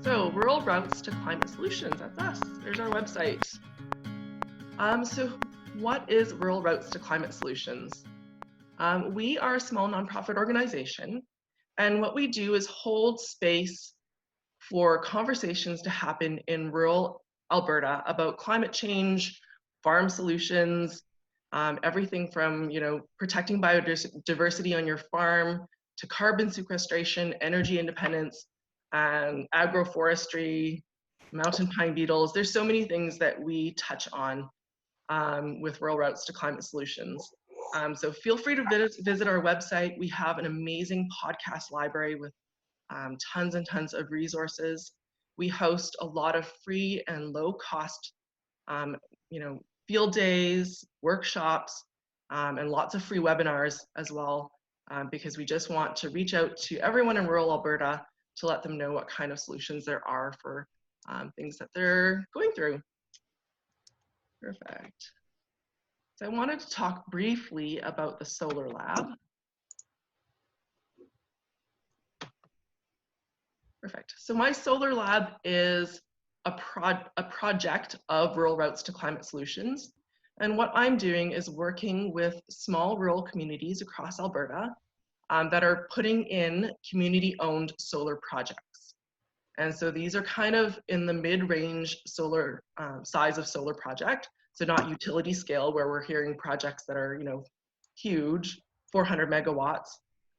So Rural Routes to Climate Solutions, that's us. There's our website. So what is Rural Routes to Climate Solutions? We are a small nonprofit organization, and what we do is hold space for conversations to happen in rural Alberta about climate change, farm solutions, everything from protecting biodiversity on your farm to carbon sequestration, energy independence, and agroforestry, mountain pine beetles. There's so many things that we touch on with Rural Routes to Climate Solutions. So feel free to visit our website. We have an amazing podcast library with tons and tons of resources. We host a lot of free and low cost, field days, workshops, and lots of free webinars as well, because we just want to reach out to everyone in rural Alberta to let them know what kind of solutions there are for things that they're going through. Perfect. So I wanted to talk briefly about the Solar Lab. Perfect. So my Solar Lab is a project of Rural Routes to Climate Solutions. And what I'm doing is working with small rural communities across Alberta that are putting in community-owned solar projects. And so these are kind of in the mid-range solar size of solar project. So not utility scale where we're hearing projects that are, huge, 400 megawatts.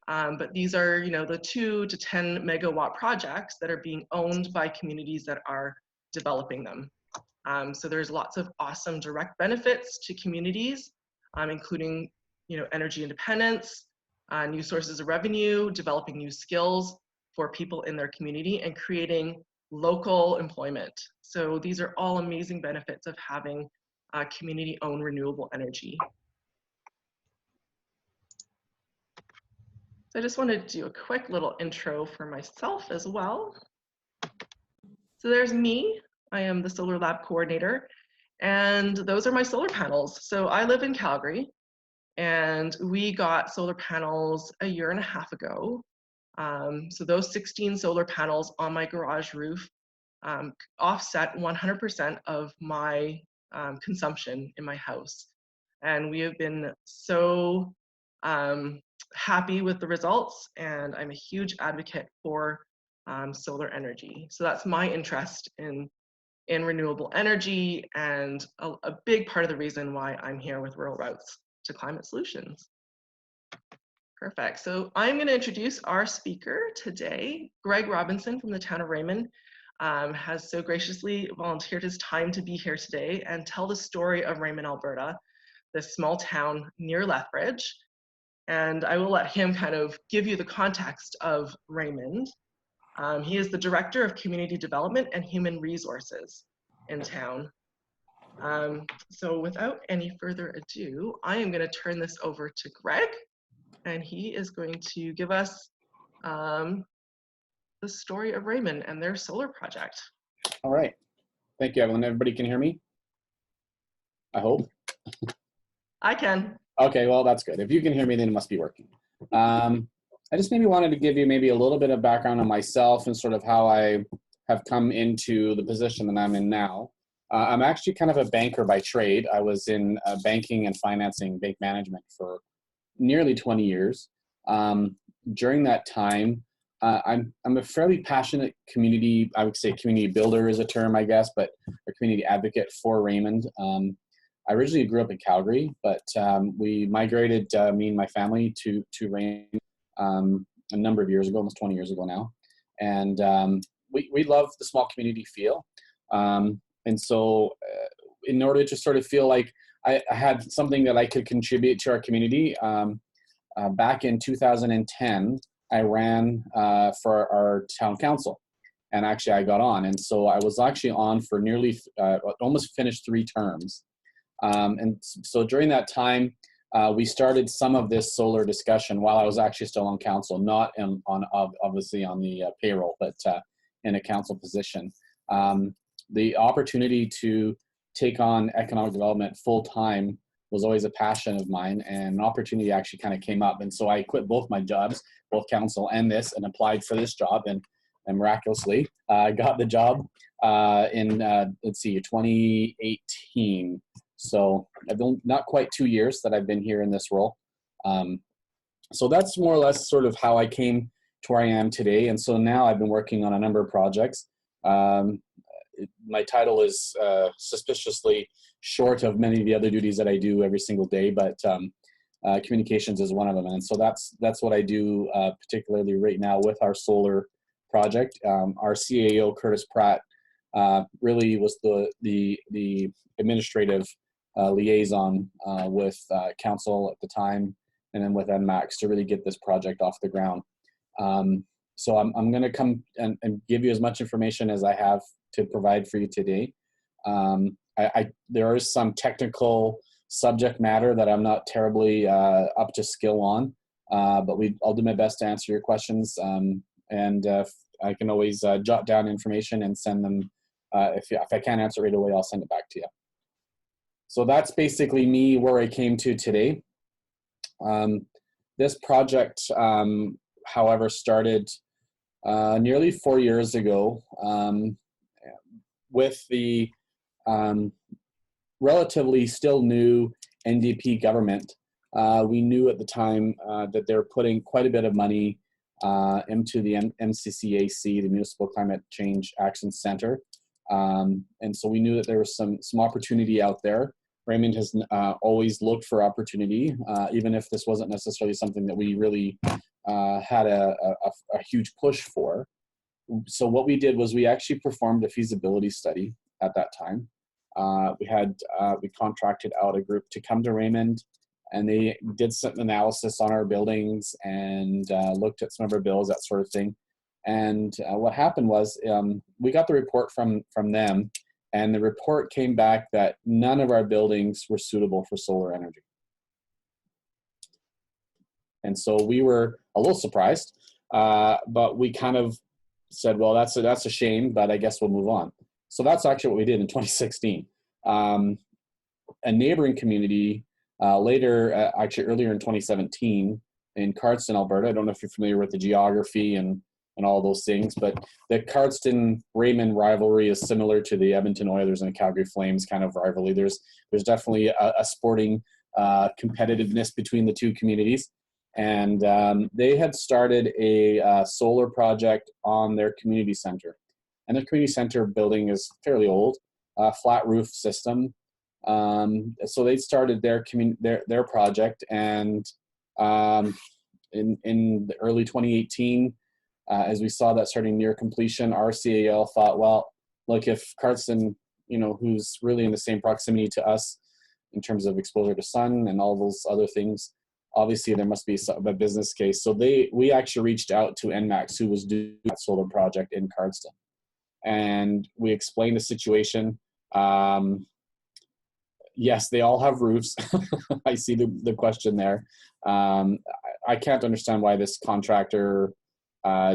But these are, the 2 to 10 megawatt projects that are being owned by communities that are developing them. So there's lots of awesome direct benefits to communities, including, energy independence, new sources of revenue, developing new skills for people in their community, and creating local employment. So these are all amazing benefits of having community-owned renewable energy. So I just wanted to do a quick little intro for myself as well. So there's me. I am the Solar Lab coordinator, and those are my solar panels. So I live in Calgary, and we got solar panels a year and a half ago. So those 16 solar panels on my garage roof offset 100% of my consumption in my house. And we have been so happy with the results, and I'm a huge advocate for solar energy. So that's my interest in renewable energy, and a big part of the reason why I'm here with Rural Routes to Climate Solutions. Perfect. So I'm going to introduce our speaker today. Greg Robinson from the town of Raymond has so graciously volunteered his time to be here today and tell the story of Raymond, Alberta, this small town near Lethbridge. And I will let him kind of give you the context of Raymond. He is the Director of Community Development and Human Resources in town. So without any further ado, I am going to turn this over to Greg, and he is going to give us the story of Raymond and their solar project. All right. Thank you, Evelyn. Everybody can hear me? I hope. I can. Okay, well, that's good. If you can hear me, then it must be working. I just maybe wanted to give you maybe a little bit of background on myself and sort of how I have come into the position that I'm in now. I'm actually kind of a banker by trade. I was in banking and financing, bank management for nearly 20 years. During that time, I'm a fairly passionate community, I would say community builder is a term, I guess, but a community advocate for Raymond. I originally grew up in Calgary, but we migrated, me and my family, to Raymond a number of years ago, almost 20 years ago now. And we love the small community feel. And so in order to sort of feel like I had something that I could contribute to our community, back in 2010, I ran for our town council. And actually I got on. And so I was actually on for nearly, almost finished 3 terms. And so during that time, we started some of this solar discussion while I was actually still on council, not obviously on the payroll, but in a council position. The opportunity to take on economic development full time was always a passion of mine, and an opportunity actually kind of came up. And so I quit both my jobs, both council and this, and applied for this job. And and miraculously got the job in, let's see, 2018. So I've been not quite 2 years that I've been here in this role. So that's more or less sort of how I came to where I am today. And so now I've been working on a number of projects. My title is suspiciously short of many of the other duties that I do every single day, but communications is one of them. And so that's what I do, particularly right now with our solar project. Our CAO, Curtis Pratt, really was the administrative liaison with council at the time, and then with ENMAX to really get this project off the ground. So I'm going to come and give you as much information as I have to provide for you today. There is some technical subject matter that I'm not terribly up to skill on, but I'll do my best to answer your questions. And I can always jot down information and send them. If I can't answer right away, I'll send it back to you. So that's basically me, where I came to today. This project, however, started nearly 4 years ago with the relatively still new NDP government. We knew at the time that they're putting quite a bit of money into the MCCAC, the Municipal Climate Change Action Center. And so we knew that there was some opportunity out there. Raymond has always looked for opportunity, even if this wasn't necessarily something that we really had a huge push for. So what we did was we actually performed a feasibility study at that time. We contracted out a group to come to Raymond, and they did some analysis on our buildings and looked at some of our bills, that sort of thing. And what happened was we got the report from them, and the report came back that none of our buildings were suitable for solar energy. And so we were a little surprised, but we kind of said, well, that's a shame, but I guess we'll move on. So that's actually what we did in 2016. A neighboring community actually earlier in 2017 in Cardston, Alberta. I don't know if you're familiar with the geography and all those things, but the Cardston-Raymond rivalry is similar to the Edmonton Oilers and the Calgary Flames kind of rivalry. There's definitely a sporting competitiveness between the two communities. And they had started a solar project on their community center. And their community center building is fairly old, flat roof system. So they started their project, and in the early 2018, as we saw that starting near completion, our CAL thought, well, look, if Cardston, who's really in the same proximity to us in terms of exposure to sun and all those other things, obviously there must be a business case. So we actually reached out to ENMAX, who was doing that solar project in Cardston. And we explained the situation. Yes, they all have roofs. I see the question there. I can't understand why this contractor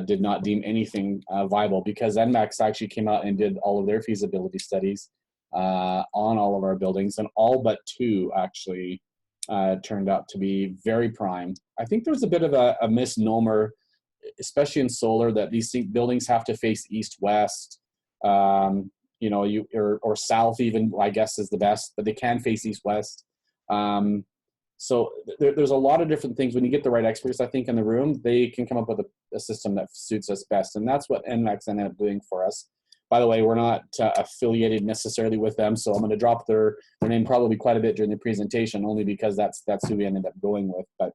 did not deem anything viable, because ENMAX actually came out and did all of their feasibility studies on all of our buildings, and all but two actually turned out to be very prime. I think there's a bit of a misnomer, especially in solar, that these buildings have to face east-west, or south even, I guess, is the best, but they can face east-west. So there's a lot of different things. When you get the right experts, I think, in the room, they can come up with a system that suits us best. And that's what ENMAX ended up doing for us. By the way, we're not affiliated necessarily with them, so I'm going to drop their name probably quite a bit during the presentation, only because that's who we ended up going with. But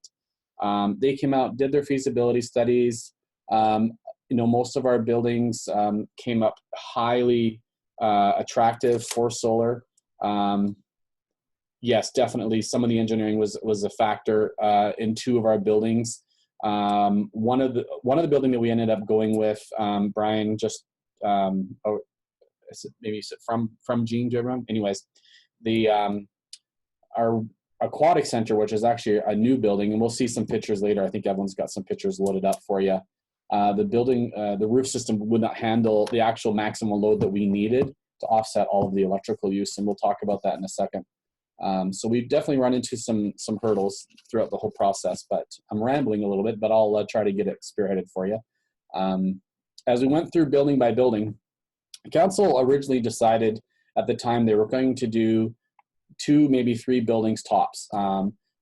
they came out, did their feasibility studies. Most of our buildings came up highly attractive for solar. Yes, definitely. Some of the engineering was a factor in two of our buildings. One of the building that we ended up going with, Brian just maybe from Gene to everyone. Anyways, our aquatic center, which is actually a new building, and we'll see some pictures later. I think everyone's got some pictures loaded up for you. The building, the roof system would not handle the actual maximum load that we needed to offset all of the electrical use, and we'll talk about that in a second. So we've definitely run into some hurdles throughout the whole process, but I'm rambling a little bit, but I'll try to get it spearheaded for you. as we went through building by building, the council originally decided at the time they were going to do 2, maybe 3 buildings tops.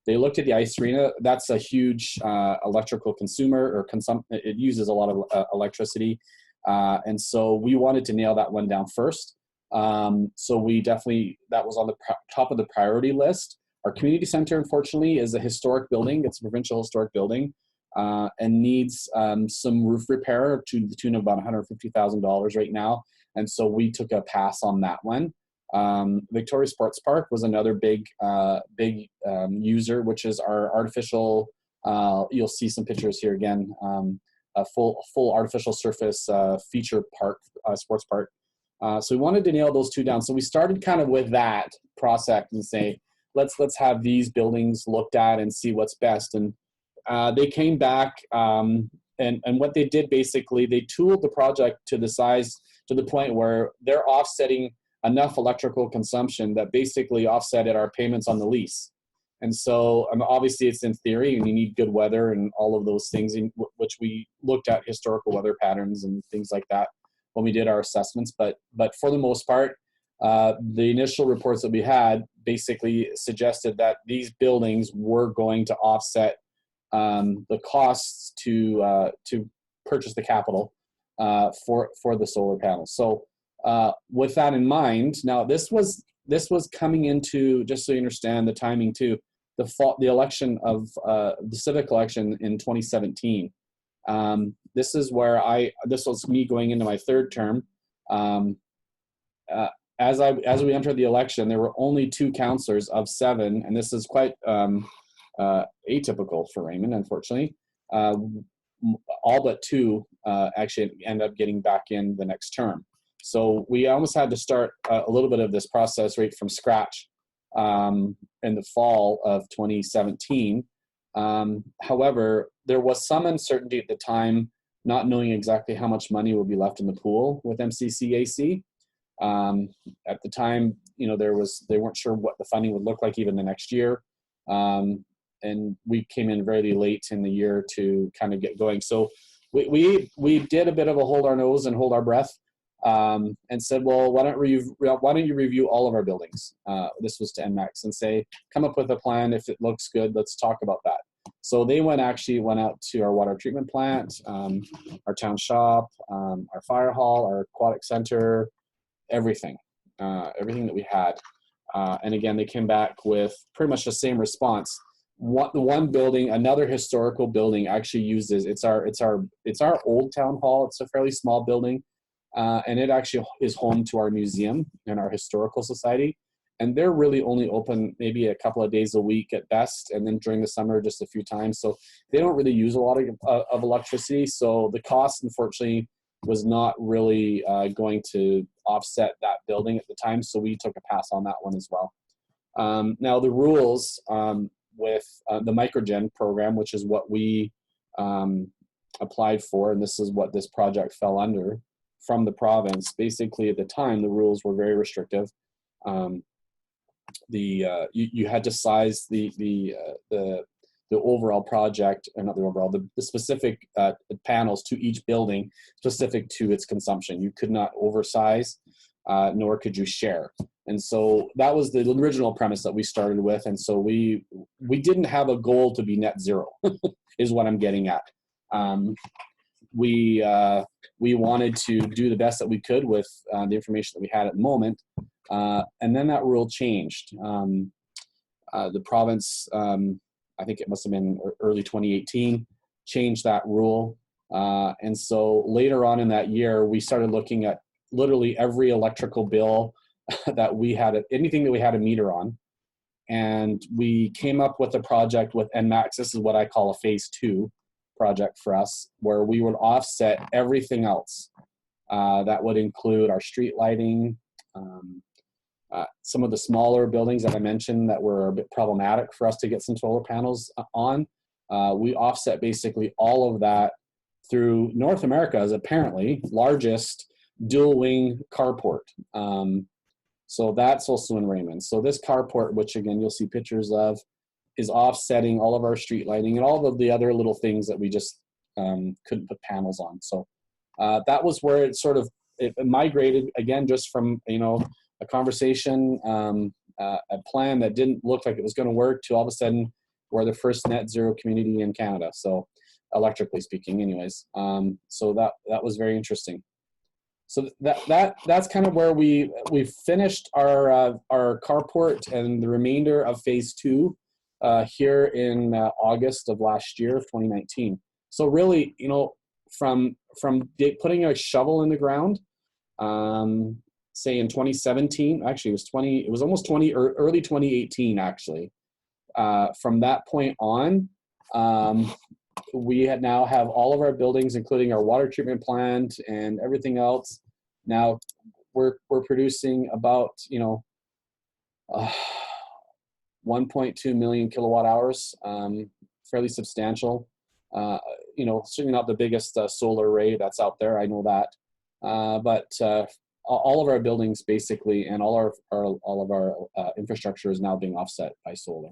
They looked at the ice arena. That's a huge electrical consumer, or it uses a lot of electricity. And so we wanted to nail that one down first. So we definitely, that was on the top of the priority list. Our community center, unfortunately, is a historic building. It's a provincial historic building, and needs some roof repair to the tune of about $150,000 right now. And so we took a pass on that one. Victoria Sports Park was another big user, which is our artificial, you'll see some pictures here again, a full artificial surface feature park, sports park. So we wanted to nail those 2 down. So we started kind of with that process and say, let's have these buildings looked at and see what's best. And they came back, and what they did, basically, they tooled the project to the size, to the point where they're offsetting enough electrical consumption that basically offsetted our payments on the lease. And so obviously it's in theory, and you need good weather and all of those things, in which we looked at historical weather patterns and things like that when we did our assessments. But for the most part, the initial reports that we had basically suggested that these buildings were going to offset the costs to purchase the capital for the solar panels. So with that in mind, now this was coming into, just so you understand the timing too, the election of the civic election in 2017. This was me going into my 3rd term. As we entered the election, there were only 2 councillors of 7, and this is quite atypical for Raymond, unfortunately. All but 2 actually end up getting back in the next term. So we almost had to start a little bit of this process right from scratch in the fall of 2017. However, there was some uncertainty at the time, not knowing exactly how much money would be left in the pool with MCCAC. At the time, they weren't sure what the funding would look like even the next year. And we came in very late in the year to kind of get going. So we did a bit of a hold our nose and hold our breath, and said, well, why don't you review all of our buildings? This was to ENMAX, and say, come up with a plan. If it looks good, let's talk about that. So they went out to our water treatment plant, our town shop, our fire hall, our aquatic center, everything that we had. And again, they came back with pretty much the same response. The one building, another historical building, actually uses, it's our old town hall. It's a fairly small building, and it actually is home to our museum and our historical society. And they're really only open maybe a couple of days a week at best, and then during the summer just a few times. So they don't really use a lot of electricity. So the cost, unfortunately, was not really going to offset that building at the time. So we took a pass on that one as well. Now the rules with the microgen program, which is what we applied for, and this is what this project fell under from the province. Basically, at the time, the rules were very restrictive. You had to size the overall project, or not the overall, the specific panels to each building specific to its consumption. You could not oversize, nor could you share. And so that was the original premise that we started with. And so we didn't have a goal to be net zero, is what I'm getting at. We wanted to do the best that we could with the information that we had at the moment. And then that rule changed. The province, I think it must have been early 2018, changed that rule. And so later on in that year, we started looking at literally every electrical bill that we had, anything that we had a meter on. And we came up with a project with ENMAX. This is what I call a phase 2 project for us, where we would offset everything else. That would include our street lighting, some of the smaller buildings that I mentioned that were a bit problematic for us to get some solar panels on. We offset basically all of that through North America's apparently largest dual wing carport. So that's also in Raymond. So this carport, which again you'll see pictures of, is offsetting all of our street lighting and all of the other little things that we just couldn't put panels on. So that was where it sort of it migrated again, just from a conversation, a plan that didn't look like it was going to work, to all of a sudden we're the first net zero community in Canada. So electrically speaking, anyways. So that was very interesting. So that's kind of where we finished our carport and the remainder of phase 2 here in August of last year of 2019. So really, from putting a shovel in the ground, say in 2017, actually it was almost early 2018 actually. From that point on, we now have all of our buildings, including our water treatment plant and everything else. Now we're producing about 1.2 million kilowatt hours, fairly substantial. Certainly not the biggest solar array that's out there, I know that, but all of our buildings basically, and all of our infrastructure is now being offset by solar.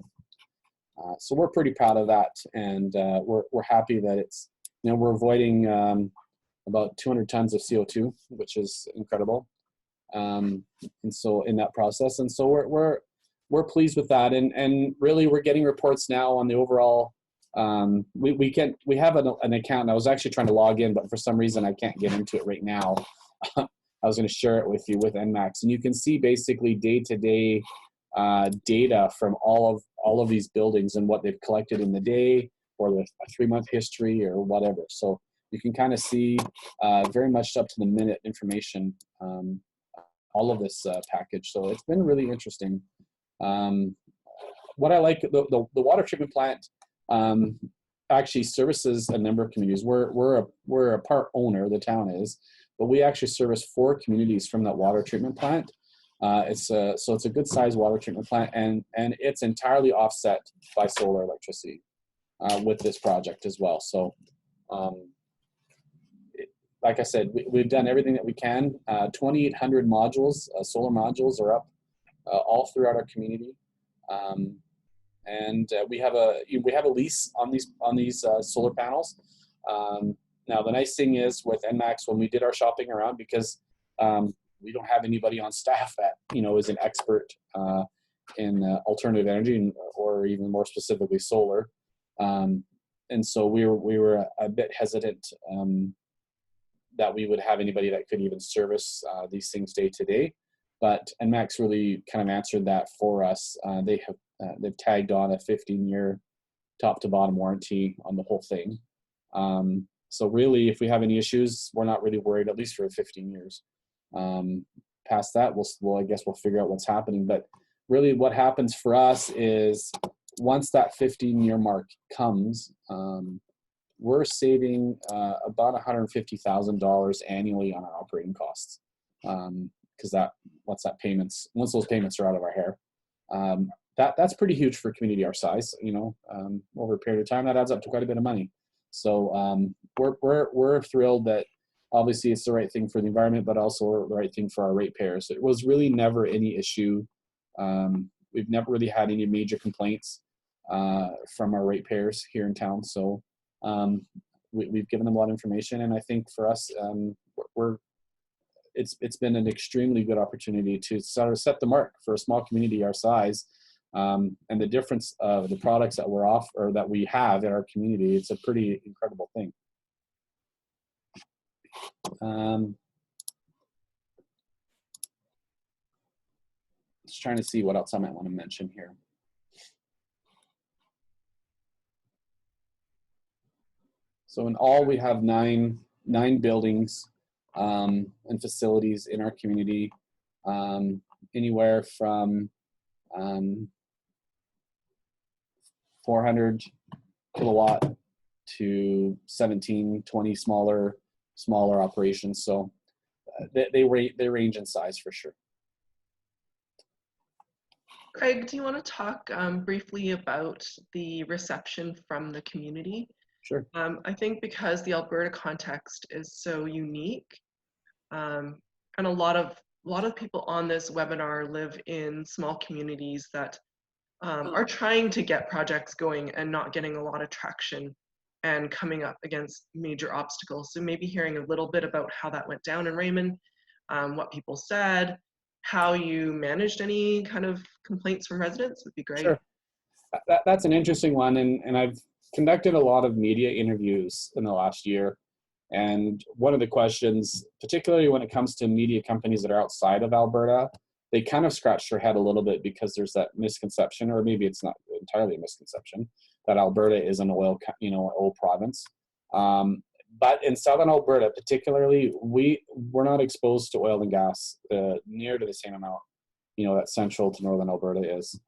So we're pretty proud of that, and we're happy that it's we're avoiding about 200 tons of CO2, which is incredible, and so in that process, and so we're pleased with that, and really we're getting reports now on the overall. We have an account, and I was actually trying to log in, but for some reason I can't get into it right now. I was going to share it with you with ENMAX, and you can see basically day-to-day data from all of these buildings and what they've collected in the day, or the 3-month history, or whatever. So you can kind of see very much up to the minute information, all of this package. So it's been really interesting. What I like, the water treatment plant actually services a number of communities. We're a part owner, the town is, but we actually service 4 communities from that water treatment plant. So it's a good sized water treatment plant, and it's entirely offset by solar electricity with this project as well. So like I said, we've done everything that we can. 2,800 modules, solar modules are up all throughout our community. And we have a lease on these solar panels. Now the nice thing is with ENMAX, when we did our shopping around, because we don't have anybody on staff that is an expert in alternative energy, or even more specifically solar, and so we were a bit hesitant that we would have anybody that could even service these things day to day. But ENMAX really kind of answered that for us. They've tagged on a 15-year top to bottom warranty on the whole thing. So really, if we have any issues, we're not really worried, at least for 15 years. Past that, I guess we'll figure out what's happening. But really what happens for us is, once that 15-year mark comes, we're saving about $150,000 annually on our operating costs. Because once those payments are out of our hair, that's pretty huge for a community our size. Over a period of time, that adds up to quite a bit of money. So we're thrilled that obviously it's the right thing for the environment, but also the right thing for our ratepayers. It was really never any issue. We've never really had any major complaints from our ratepayers here in town. So we've given them a lot of information, and I think for us, it's been an extremely good opportunity to sort of set the mark for a small community our size, and the difference of the products that that we have in our community. It's a pretty incredible thing. Just trying to see what else I might want to mention here. So in all, we have nine buildings and facilities in our community, anywhere from 400 kilowatt to 17, 20 smaller operations. So they range in size for sure. Craig, do you want to talk briefly about the reception from the community? Sure. I think because the Alberta context is so unique, and a lot of people on this webinar live in small communities that are trying to get projects going and not getting a lot of traction and coming up against major obstacles. So maybe hearing a little bit about how that went down in Raymond, what people said, how you managed any kind of complaints from residents would be great. Sure. That's an interesting one, and I've conducted a lot of media interviews in the last year. And one of the questions, particularly when it comes to media companies that are outside of Alberta, they kind of scratch their head a little bit because there's that misconception, or maybe it's not entirely a misconception, that Alberta is an oil province. But in southern Alberta, particularly, we're not exposed to oil and gas near to the same amount, that central to northern Alberta is.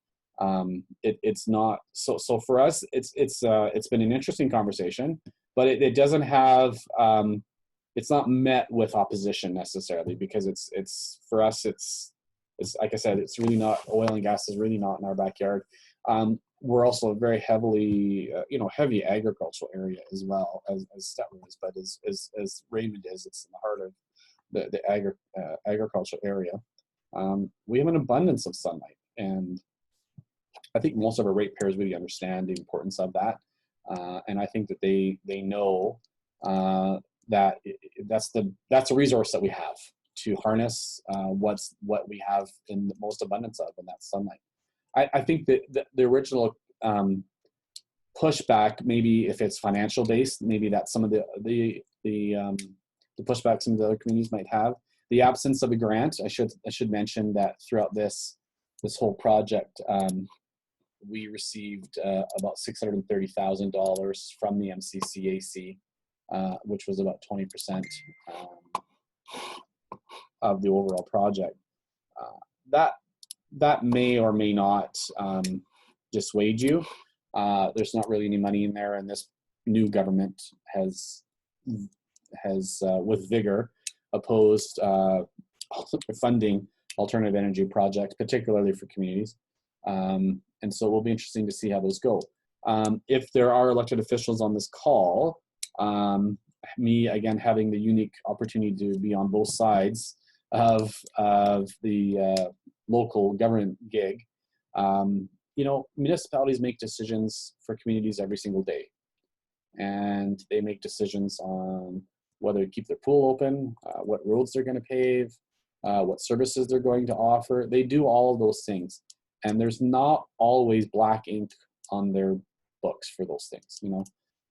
It's not so for us. It's been an interesting conversation, but it doesn't have. It's not met with opposition necessarily, because it's for us. It's like I said, it's really not, oil and gas is really not in our backyard. We're also a very heavily, heavy agricultural area as well as Stetler is, but as Raymond is, it's in the heart of the agricultural area. We have an abundance of sunlight, and I think most of our ratepayers really understand the importance of that, and I think that they know that that's a resource that we have to harness what we have in the most abundance of, and that's sunlight. I think that the original pushback, maybe if it's financial based, maybe that's some of the pushback some of the other communities might have. The absence of a grant. I should mention that throughout this whole project, we received about $630,000 from the MCCAC, which was about 20% of the overall project. That may or may not dissuade you. There's not really any money in there, and this new government has with vigor opposed funding alternative energy projects, particularly for communities. And so it will be interesting to see how those go. If there are elected officials on this call, me again having the unique opportunity to be on both sides of the local government gig, municipalities make decisions for communities every single day, and they make decisions on whether to keep their pool open, what roads they're going to pave, what services they're going to offer. They do all of those things, and there's not always black ink on their books for those things.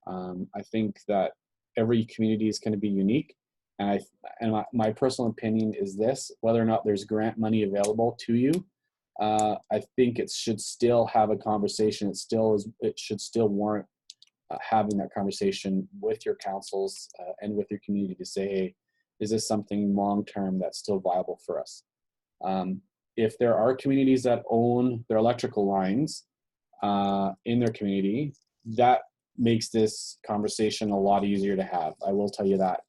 I think that every community is going to be unique, and my personal opinion is this: whether or not there's grant money available to you, I think it should still have a conversation. It should still warrant having that conversation with your councils and with your community to say, hey, is this something long-term that's still viable for us? If there are communities that own their electrical lines in their community, that makes this conversation a lot easier to have. I will tell you that.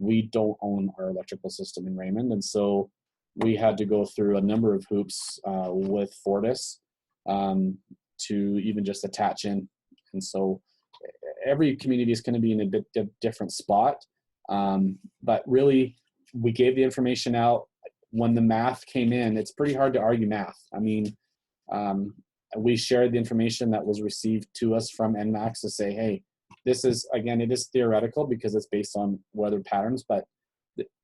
We don't own our electrical system in Raymond, and so we had to go through a number of hoops with Fortis to even just attach in. And so every community is going to be in a bit different spot. But really, we gave the information out. When the math came in, it's pretty hard to argue math. I mean, we shared the information that was received to us from ENMAX to say, hey, this is, again, it is theoretical because it's based on weather patterns, but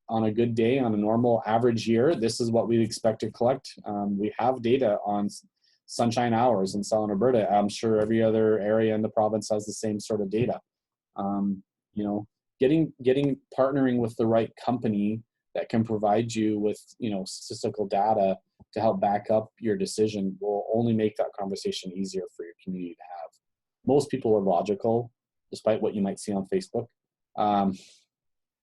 on a good day, on a normal average year, this is what we expect to collect. We have data on sunshine hours in southern Alberta. I'm sure every other area in the province has the same sort of data. Partnering with the right company that can provide you with, statistical data to help back up your decision will only make that conversation easier for your community to have. Most people are logical, despite what you might see on Facebook.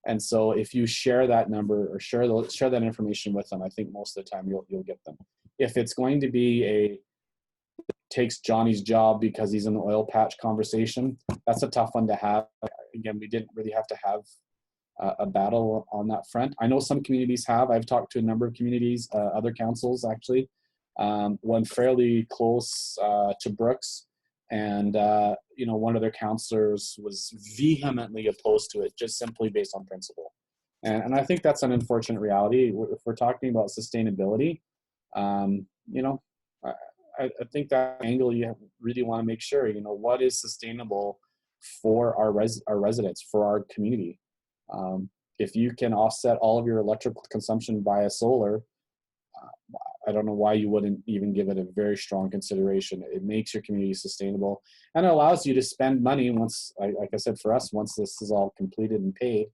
And so if you share that number or share that information with them, I think most of the time you'll get them. If it's going to be takes Johnny's job because he's in the oil patch conversation, that's a tough one to have. Again, we didn't really have to have a battle on that front. I know some communities have. I've talked to a number of communities, other councils actually, one fairly close to Brooks, and one of their councillors was vehemently opposed to it, just simply based on principle. And I think that's an unfortunate reality. If we're talking about sustainability, I think that angle you really want to make sure, what is sustainable for our residents, for our community. If you can offset all of your electrical consumption via solar, I don't know why you wouldn't even give it a very strong consideration. It makes your community sustainable, and it allows you to spend money once, like I said, for us, once this is all completed and paid,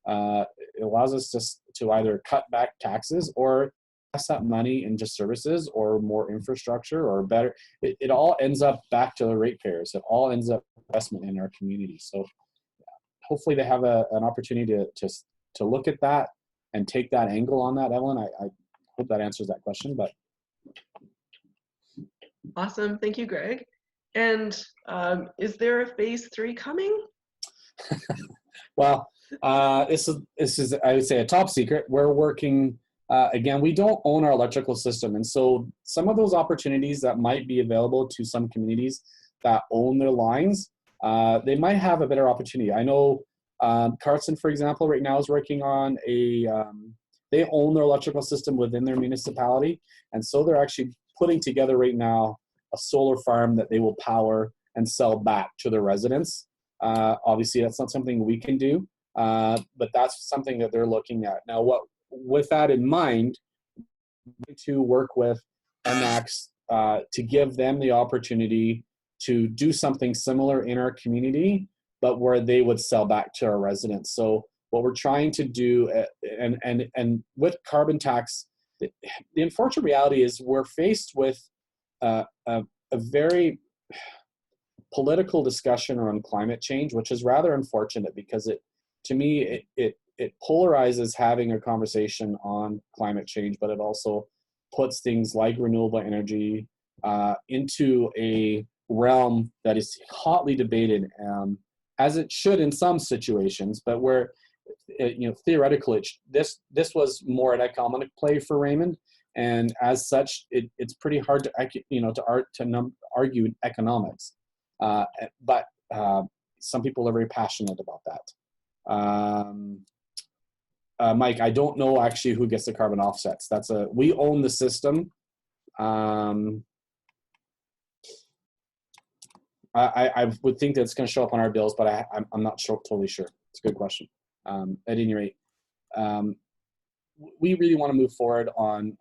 it allows us to either cut back taxes or invest that money into services or more infrastructure or better. It all ends up back to the ratepayers. It all ends up investment in our community. So hopefully they have an opportunity to look at that and take that angle on that, Evelyn. I hope that answers that question. But awesome, thank you, Greg. And is there a phase 3 coming? Well, this is I would say a top secret. We're working. Again, we don't own our electrical system, and so some of those opportunities that might be available to some communities that own their lines, they might have a better opportunity. I know Carson, for example, right now is working on they own their electrical system within their municipality, and so they're actually putting together right now a solar farm that they will power and sell back to their residents. Obviously, that's not something we can do, but that's something that they're looking at. Now, with that in mind, to work with ENMAX to give them the opportunity to do something similar in our community, but where they would sell back to our residents. So what we're trying to do, and with carbon tax, the unfortunate reality is we're faced with a very political discussion around climate change, which is rather unfortunate because to me, it polarizes having a conversation on climate change, but it also puts things like renewable energy into a realm that is hotly debated, as it should in some situations, but where, theoretically, this was more an economic play for Raymond, and as such, it's pretty hard to argue economics, but some people are very passionate about that. Mike, I don't know actually who gets the carbon offsets. We own the system. I would think that it's going to show up on our bills, but I'm not totally sure. It's a good question. At any rate, we really want to move forward on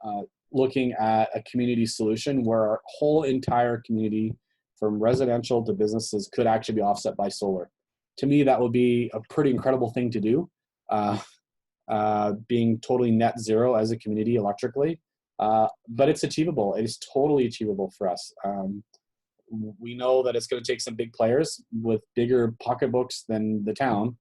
looking at a community solution where our whole entire community, from residential to businesses, could actually be offset by solar. To me, that would be a pretty incredible thing to do. Being totally net zero as a community electrically, but it's achievable. It is totally achievable for us. We know that it's going to take some big players with bigger pocketbooks than the town.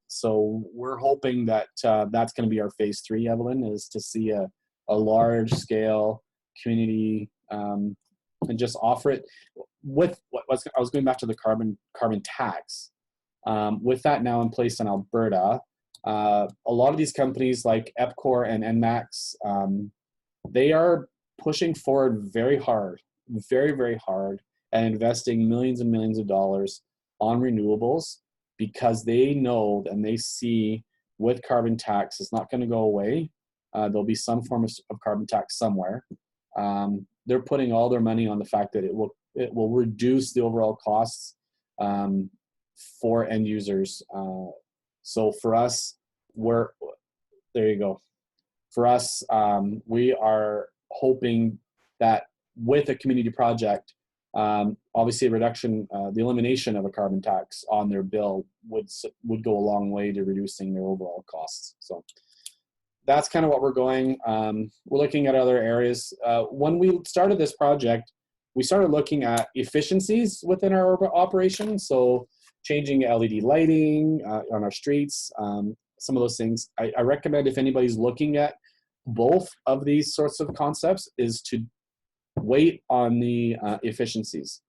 So we're hoping that that's going to be our phase 3, Evelyn, is to see a large scale community and just offer it with I was going back to the carbon tax. With that now in place in Alberta, a lot of these companies like EPCOR and ENMAX, they are pushing forward very hard, very hard, and investing millions and millions of dollars on renewables because they know and they see with carbon tax, it's not going to go away. There'll be some form of carbon tax somewhere. They're putting all their money on the fact that it will reduce the overall costs for end users. So for us, there you go. For us, we are hoping that with a community project, obviously a reduction, the elimination of a carbon tax on their bill would go a long way to reducing their overall costs. So that's kind of what we're going. We're looking at other areas. When we started this project, we started looking at efficiencies within our operation. So changing LED lighting on our streets, some of those things. I recommend if anybody's looking at both of these sorts of concepts is to wait on the efficiencies.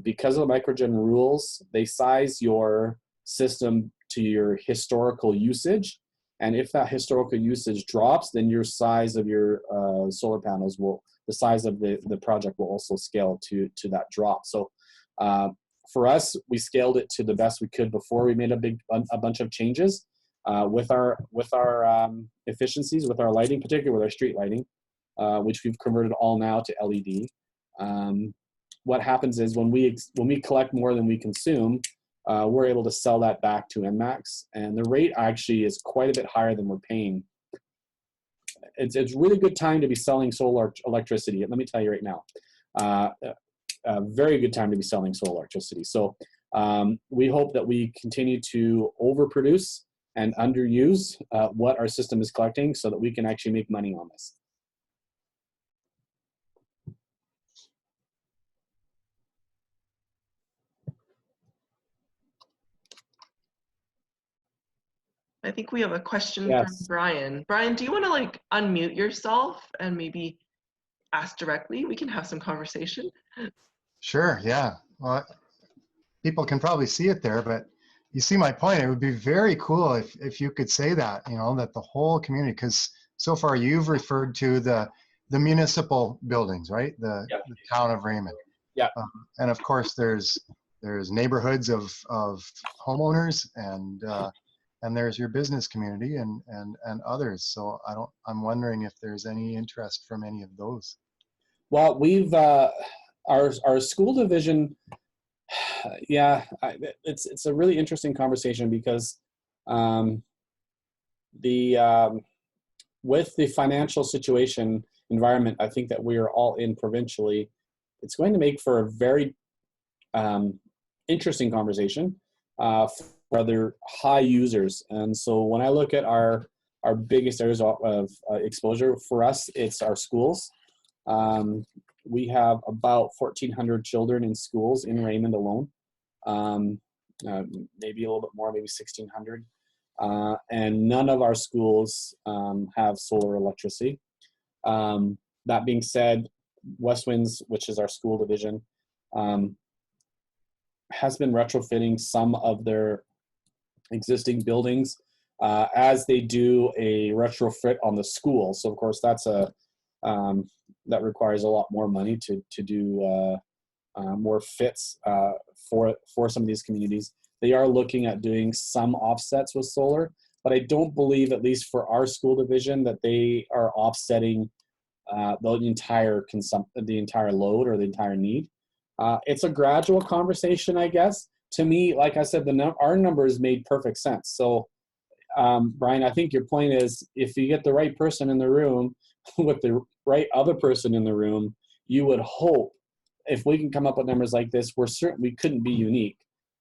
Because of the microgen rules, they size your system to your historical usage. And if that historical usage drops, then your size of your solar panels the size of the project will also scale to that drop. So for us, we scaled it to the best we could before we made a bunch of changes with our efficiencies, with our lighting, particularly with our street lighting, which we've converted all now to LED. what happens is when we collect more than we consume, we're able to sell that back to ENMAX, and the rate actually is quite a bit higher than we're paying. It's really good time to be selling solar electricity. Let me tell you right now, a very good time to be selling solar electricity. So we hope that we continue to overproduce and underuse what our system is collecting so that we can actually make money on this. I think we have a question from Yes. Brian. Brian, do you want to like unmute yourself and maybe ask directly? We can have some conversation. Sure, yeah. Well, people can probably see it there, but you see my point. It would be very cool if you could say that, you know, that the whole community, because so far you've referred to the municipal buildings, right? The town of Raymond. Yeah. And of course there's neighborhoods of homeowners, and there's your business community and others. So I'm wondering if there's any interest from any of those. Well, we've our school division. Yeah, it's a really interesting conversation because with the financial situation environment, I think that we are all in provincially. It's going to make for a very interesting conversation for other high users. And so when I look at our biggest areas of exposure for us, it's our schools. We have about 1,400 children in schools in Raymond alone. Maybe a little bit more, maybe 1,600. And none of our schools have solar electricity. That being said, West Winds, which is our school division, has been retrofitting some of their existing buildings as they do a retrofit on the school. So of course that's that requires a lot more money to do more fits for some of these communities. They are looking at doing some offsets with solar, but I don't believe, at least for our school division, that they are offsetting the entire load or the entire need. It's a gradual conversation, I guess. To me, like I said, our numbers made perfect sense. So, Brian, I think your point is, if you get the right person in the room with the right other person in the room, you would hope, if we can come up with numbers like this, we're certain we couldn't be unique,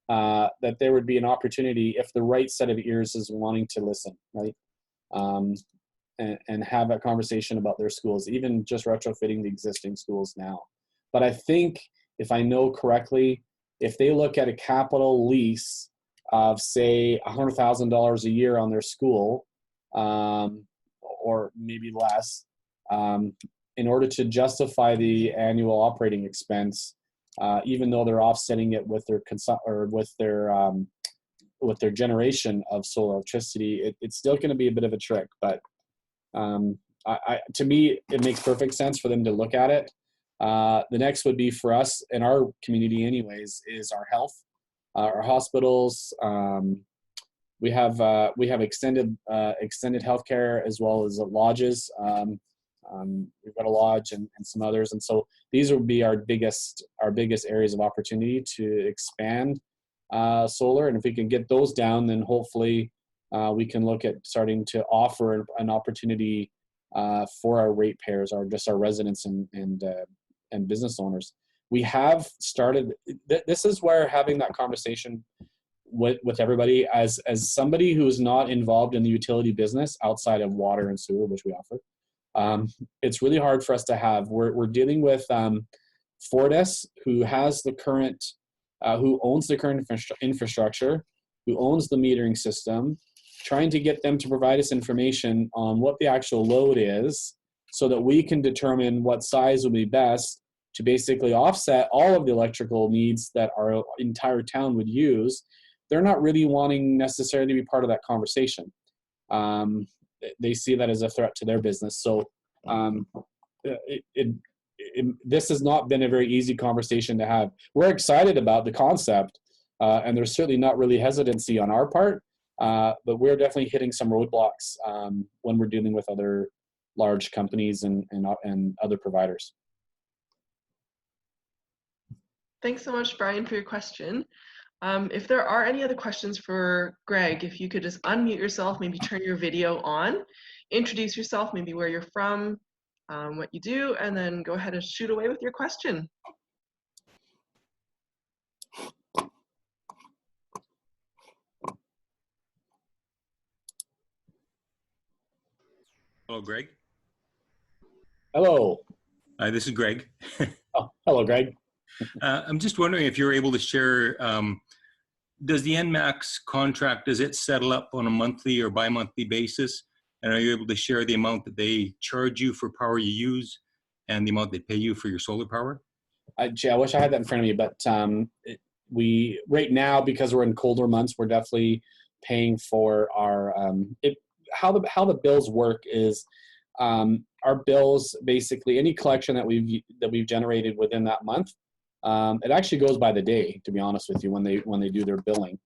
that there would be an opportunity if the right set of ears is wanting to listen, right? And have a conversation about their schools, even just retrofitting the existing schools now. But I think, if I know correctly, if they look at a capital lease of, say, $100,000 a year on their school, or maybe less, in order to justify the annual operating expense, even though they're offsetting it with their generation of solar electricity, it's still going to be a bit of a trick. But to me, it makes perfect sense for them to look at it. The next would be for us in our community anyways, is our health, our hospitals. We have extended healthcare, as well as lodges. We've got a lodge and some others. And so these would be our biggest areas of opportunity to expand solar. And if we can get those down, then hopefully we can look at starting to offer an opportunity for our ratepayers, or just our residents and business owners. We have started, this is where having that conversation with everybody, as somebody who is not involved in the utility business outside of water and sewer, which we offer, it's really hard for us to have. We're dealing with Fortis, who has the current, who owns the current infrastructure, who owns the metering system, trying to get them to provide us information on what the actual load is, so that we can determine what size will be best to basically offset all of the electrical needs that our entire town would use. They're not really wanting necessarily to be part of that conversation. They see that as a threat to their business. So this has not been a very easy conversation to have. We're excited about the concept, and there's certainly not really hesitancy on our part, but we're definitely hitting some roadblocks when we're dealing with other large companies and other providers. Thanks so much, Brian, for your question. If there are any other questions for Greg, if you could just unmute yourself, maybe turn your video on, introduce yourself, maybe where you're from, what you do, and then go ahead and shoot away with your question. Hello, Greg. Hello. Hi, this is Greg. Oh, hello, Greg. I'm just wondering if you're able to share, does the ENMAX contract, does it settle up on a monthly or bi-monthly basis? And are you able to share the amount that they charge you for power you use and the amount they pay you for your solar power? I wish I had that in front of me, but we right now, because we're in colder months, we're definitely paying for our how the bills work is our bills, basically any collection that we've generated within that month, it actually goes by the day, to be honest with you, when they do their billing.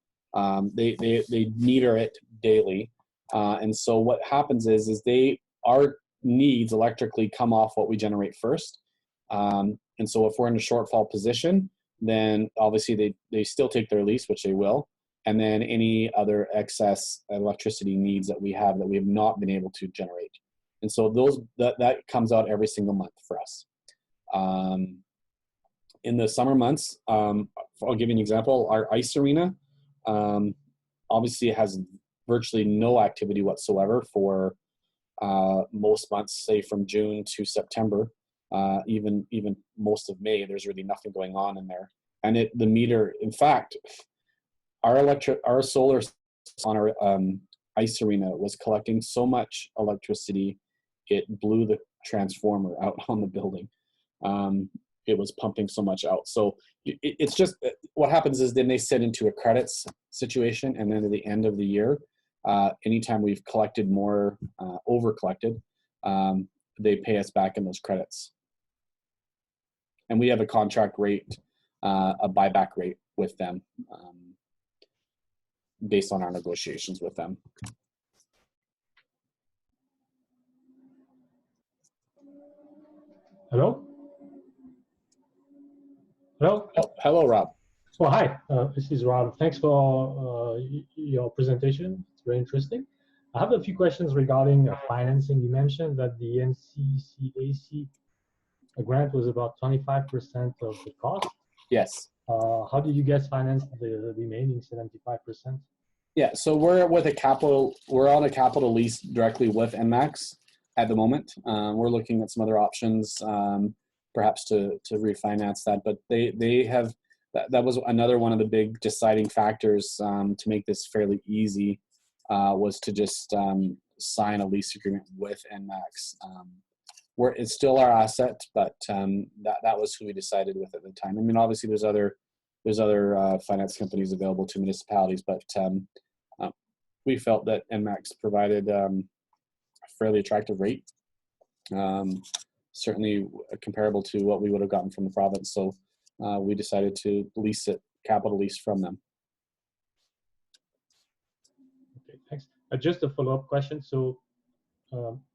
They meter it daily, and so what happens is our needs electrically come off what we generate first. And so if we're in a shortfall position, then obviously they still take their lease, which they will, and then any other excess electricity needs that we have not been able to generate. And so that comes out every single month for us. In the summer months, I'll give you an example. Our ice arena obviously has virtually no activity whatsoever for most months, say from June to September. Even most of May, there's really nothing going on in there. And the meter, in fact, our solar on our ice arena was collecting so much electricity, it blew the transformer out on the building. It was pumping so much out. So it's just, what happens is then they set into a credits situation, and then at the end of the year, anytime we've collected more, over collected, they pay us back in those credits. And we have a contract rate, a buyback rate with them, based on our negotiations with them. Hello? Hello? Oh, hello, Rob. Oh, hi. This is Rob. Thanks for your presentation. It's very interesting. I have a few questions regarding financing. You mentioned that the NCCAC grant was about 25% of the cost. Yes. How did you guys finance the remaining 75%? Yeah, so we're on a capital lease directly with ENMAX at the moment. We're looking at some other options, perhaps to refinance that, but they have, that was another one of the big deciding factors to make this fairly easy, was to just sign a lease agreement with ENMAX. It's still our asset, but that was who we decided with at the time. I mean, obviously there's other finance companies available to municipalities, but we felt that ENMAX provided a fairly attractive rate, certainly comparable to what we would have gotten from the province. So we decided to lease it, capital lease from them. Okay, thanks. Just a follow-up question. So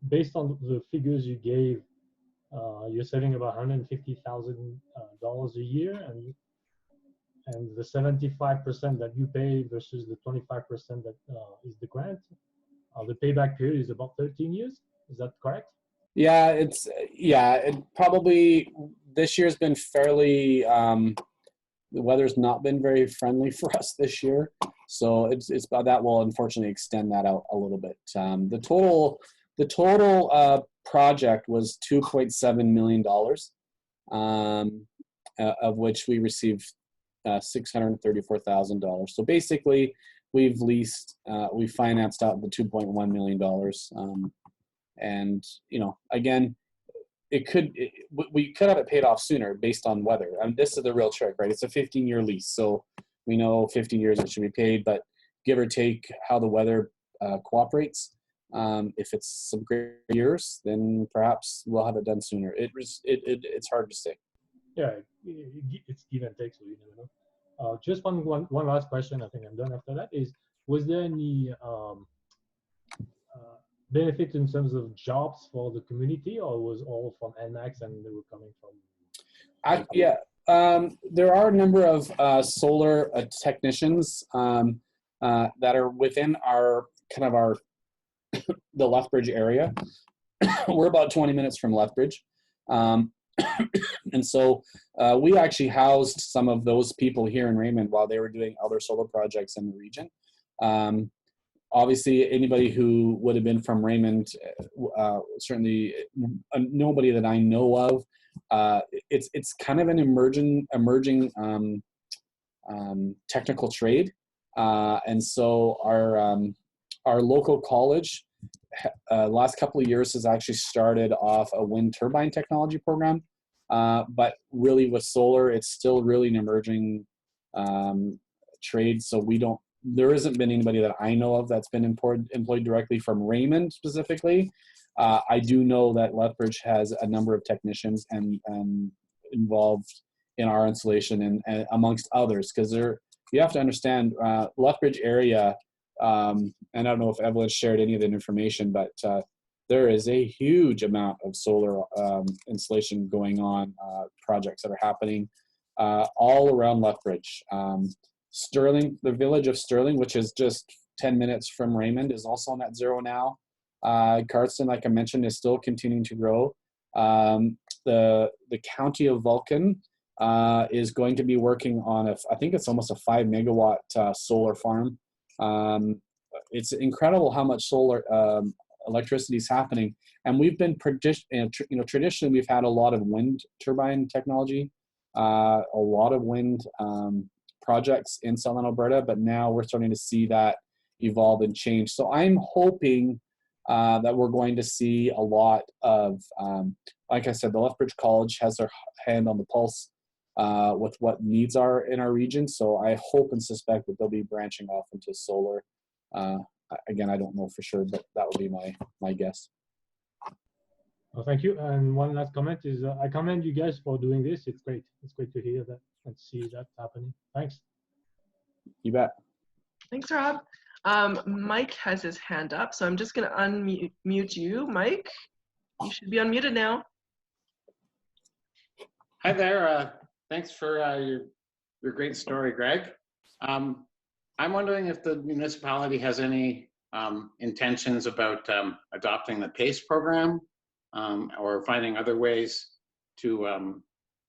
based on the figures you gave, you're saving about $150,000 a year, and the 75% that you pay versus the 25% that is the grant, the payback period is about 13 years. Is that correct? Yeah, it probably, this year's been fairly, the weather's not been very friendly for us this year. So it's about that will unfortunately extend that out a little bit. The total project was $2.7 million, of which we received $634,000. So basically, we financed out the $2.1 million. And again, we could have it paid off sooner based on weather. I mean, this is the real trick, right? It's a 15-year lease, so we know 15 years it should be paid, but give or take how the weather cooperates. If it's some great years, then perhaps we'll have it done sooner. It's hard to say. Yeah, it's give and take, so you never know. Just one last question. I think I'm done after that. Was there any benefit in terms of jobs for the community, or was all from ENMAX and they were coming from? there are a number of solar technicians that are within our the Lethbridge area. We're about 20 minutes from Lethbridge. And so we actually housed some of those people here in Raymond while they were doing other solar projects in the region. Obviously, anybody who would have been from Raymond, certainly nobody that I know of. It's kind of an emerging technical trade, and so our local college last couple of years has actually started off a wind turbine technology program, but really with solar, it's still really an emerging trade. So there hasn't been anybody that I know of that's been employed directly from Raymond specifically. I do know that Lethbridge has a number of technicians and involved in our installation and amongst others, because you have to understand Lethbridge area. And I don't know if Evelyn shared any of that information, but there is a huge amount of solar installation going on, projects that are happening all around Lethbridge. Sterling, the village of Sterling, which is just 10 minutes from Raymond, is also net zero now. Cardston, like I mentioned, is still continuing to grow. The county of Vulcan is going to be working on I think it's almost a 5 megawatt solar farm. It's incredible how much solar electricity is happening, and we've been traditionally we've had a lot of wind turbine technology, a lot of wind projects in Southern Alberta, but now we're starting to see that evolve and change. So I'm hoping that we're going to see a lot of, like I said, the Lethbridge College has their hand on the pulse with what needs are in our region. So I hope and suspect that they'll be branching off into solar. Again, I don't know for sure, but that would be my guess. Well, thank you. And one last comment is I commend you guys for doing this. It's great. It's great to hear that and see that happening. Thanks. You bet. Thanks, Rob. Mike has his hand up, so I'm just going to unmute you. Mike, you should be unmuted now. Hi there. Thanks for your great story, Greg. I'm wondering if the municipality has any intentions about adopting the PACE program or finding other ways to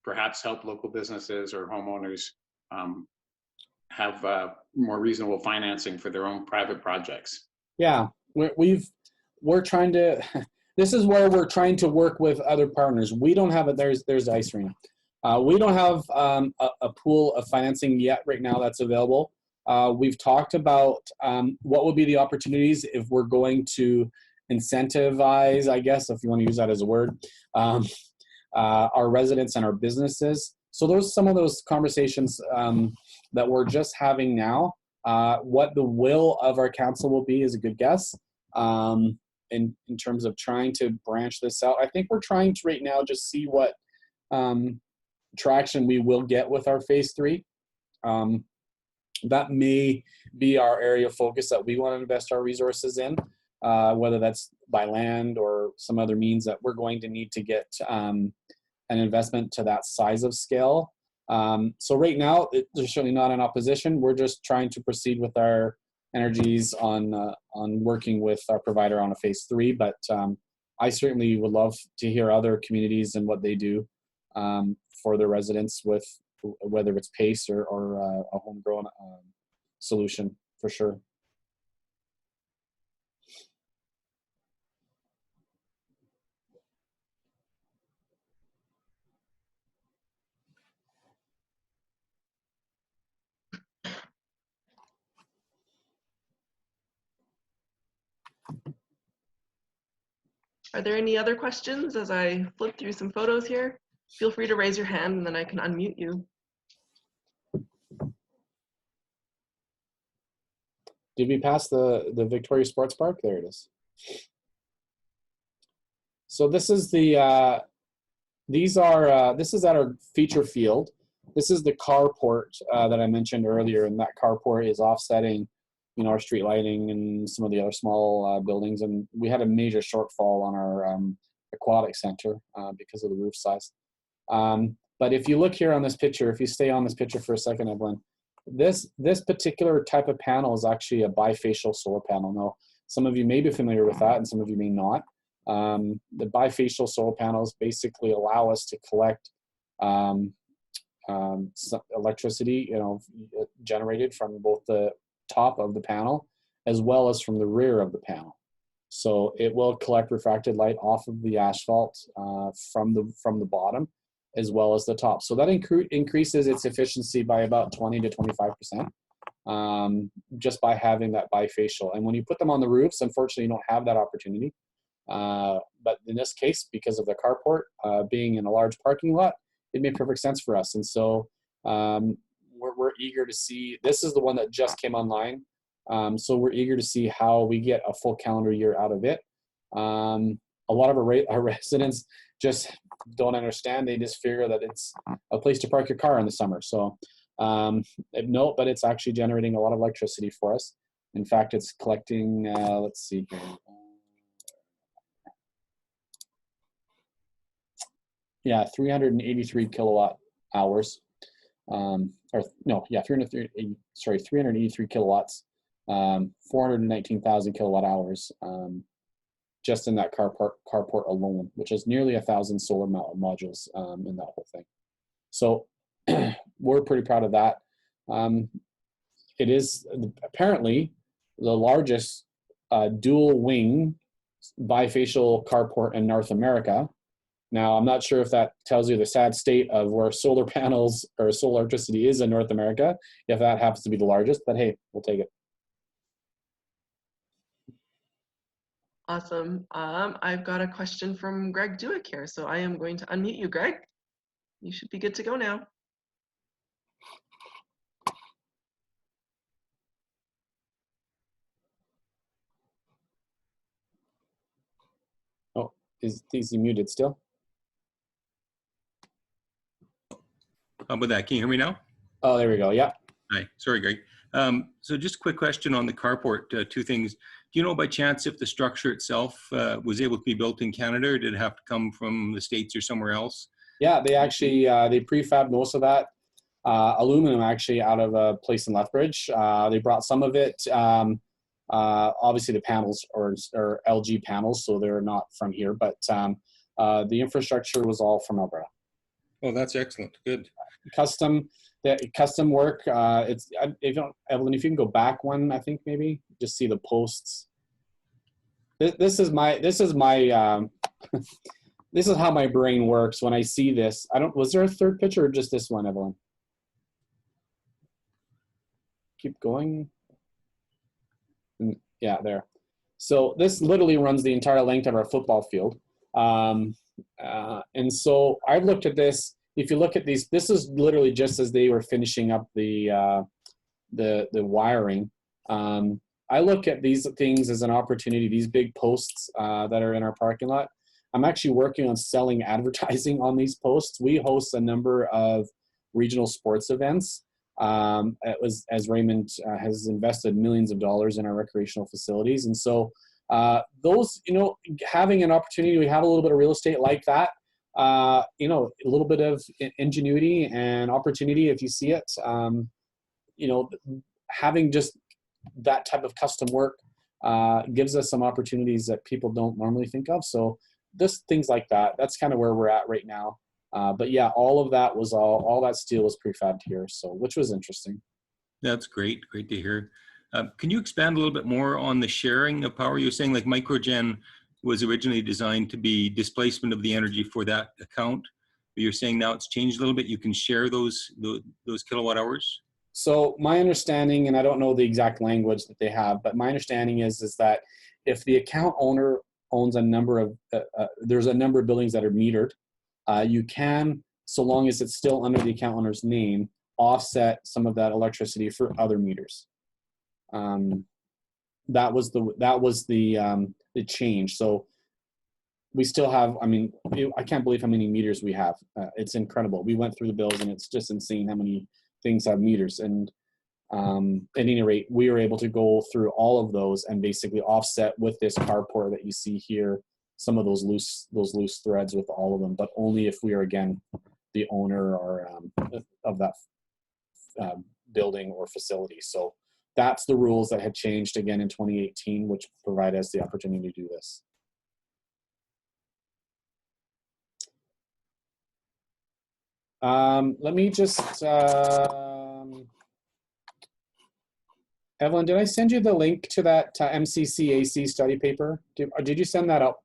perhaps help local businesses or homeowners have more reasonable financing for their own private projects. Yeah, we're trying to. This is where we're trying to work with other partners. We don't have it. There's Ice Arena. We don't have a pool of financing yet right now that's available. We've talked about what would be the opportunities if we're going to incentivize, I guess, if you want to use that as a word, our residents and our businesses. So some of those conversations that we're just having now. What the will of our council will be is a good guess. In terms of trying to branch this out, I think we're trying to right now just see what traction we will get with our phase 3. That may be our area of focus that we want to invest our resources in, whether that's by land or some other means that we're going to need to get an investment to that size of scale. So right now, there's certainly not an opposition. We're just trying to proceed with our energies on working with our provider on a phase 3. But I certainly would love to hear other communities and what they do for their residents with whether it's PACE or a homegrown solution for sure. Are there any other questions as I flip through some photos here? Feel free to raise your hand and then I can unmute you. Did we pass the Victoria Sports Park? There it is. So this is the this is at our feature field. This is the carport that I mentioned earlier, and that carport is offsetting, you know, our street lighting and some of the other small buildings. And we had a major shortfall on our aquatic center because of the roof size. But if you look here on this picture, if you stay on this picture for a second, Evelyn, this particular type of panel is actually a bifacial solar panel. Now, some of you may be familiar with that and some of you may not. The bifacial solar panels basically allow us to collect electricity, generated from both the top of the panel as well as from the rear of the panel. So it will collect refracted light off of the asphalt from the bottom as well as the top. So that increases its efficiency by about 20 to 25%, just by having that bifacial. And when you put them on the roofs, unfortunately, you don't have that opportunity. But in this case, because of the carport being in a large parking lot, it made perfect sense for us. And so we're eager to see, this is the one that just came online. So we're eager to see how we get a full calendar year out of it. A lot of our residents just don't understand. They just figure that it's a place to park your car in the summer. So no, but it's actually generating a lot of electricity for us. In fact, it's collecting, let's see here. Yeah, 383 kilowatt hours. 383 kilowatts, 419,000 kilowatt hours, just in that carport alone, which is nearly 1,000 solar modules in that whole thing. So we're pretty proud of that. It is apparently the largest dual wing bifacial carport in North America. Now, I'm not sure if that tells you the sad state of where solar panels or solar electricity is in North America, if that happens to be the largest, but hey, we'll take it. Awesome. I've got a question from Greg Duick here, so I am going to unmute you, Greg. You should be good to go now. Oh, is he muted still? How about that? Can you hear me now? Oh, there we go. Yeah. Hi. Sorry, Greg. So just a quick question on the carport. Two things. Do you know by chance if the structure itself was able to be built in Canada, or did it have to come from the States or somewhere else? Yeah, they actually, they prefab most of that aluminum actually out of a place in Lethbridge. They brought some of it. Obviously the panels are LG panels, so they're not from here, but the infrastructure was all from Alberta. Oh, that's excellent. Good. Custom work. It's Evelyn, if you can go back one, I think maybe just see the posts. This is how my brain works when I see this. Was there a third picture or just this one, Evelyn? Keep going. Yeah, there. So this literally runs the entire length of our football field. And so I've looked at this. If you look at these, this is literally just as they were finishing up the wiring. I look at these things as an opportunity, these big posts that are in our parking lot. I'm actually working on selling advertising on these posts. We host a number of regional sports events. As Raymond has invested millions of dollars in our recreational facilities. And so those, having an opportunity, we have a little bit of real estate like that, a little bit of ingenuity and opportunity if you see it, having just that type of custom work gives us some opportunities that people don't normally think of. So things like that, that's kind of where we're at right now. But yeah, all of that was all that steel was prefabbed here, so which was interesting. That's great. Great to hear. Can you expand a little bit more on the sharing of power? You were saying like microgen was originally designed to be displacement of the energy for that account. But you're saying now it's changed a little bit. You can share those kilowatt hours. So my understanding, and I don't know the exact language that they have, but my understanding is that if the account owner owns a number of, there's a number of buildings that are metered, you can, so long as it's still under the account owner's name, offset some of that electricity for other meters. That was the change. So we still have, I can't believe how many meters we have. It's incredible. We went through the bills and it's just insane how many things have meters. And at any rate, we were able to go through all of those and basically offset with this carport that you see here, some of those loose threads with all of them, but only if we are, again, the owner or of that building or facility. So that's the rules that had changed again in 2018, which provide us the opportunity to do this. Let me just, Evelyn, did I send you the link to that MCCAC study paper? Did you send that out?